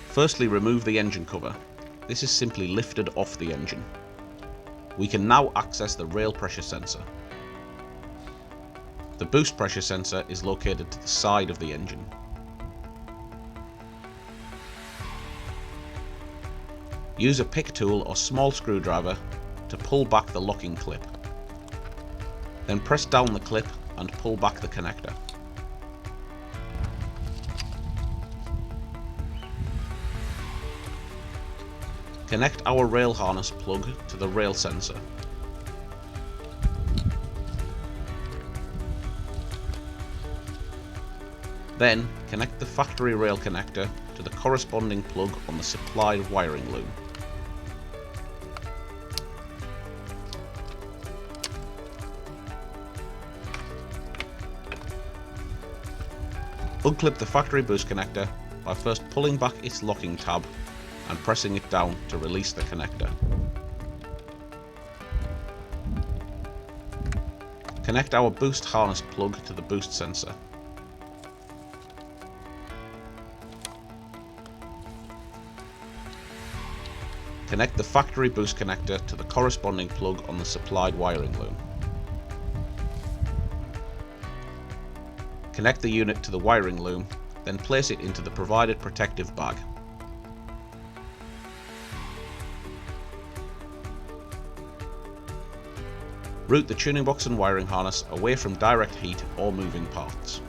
Firstly, remove the engine cover. This is simply lifted off the engine. We can now access the rail pressure sensor. The boost pressure sensor is located to the side of the engine. Use a pick tool or small screwdriver to pull back the locking clip. Then press down the clip and pull back the connector. Connect our rail harness plug to the rail sensor. Then connect the factory rail connector to the corresponding plug on the supplied wiring loom. Unclip the factory boost connector by first pulling back its locking tab and pressing it down to release the connector. Connect our boost harness plug to the boost sensor. Connect the factory boost connector to the corresponding plug on the supplied wiring loom. Connect the unit to the wiring loom, then place it into the provided protective bag. Route the tuning box and wiring harness away from direct heat or moving parts.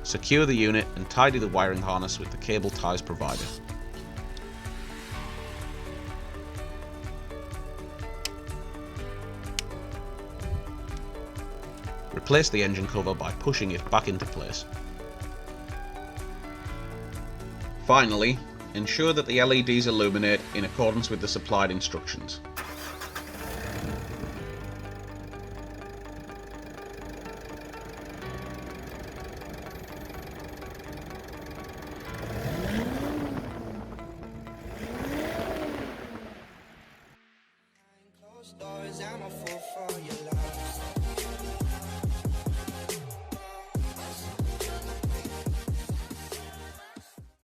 Secure the unit and tidy the wiring harness with the cable ties provided. Replace the engine cover by pushing it back into place. Finally, ensure that the LEDs illuminate in accordance with the supplied instructions. Doors, I'm a fool for your love.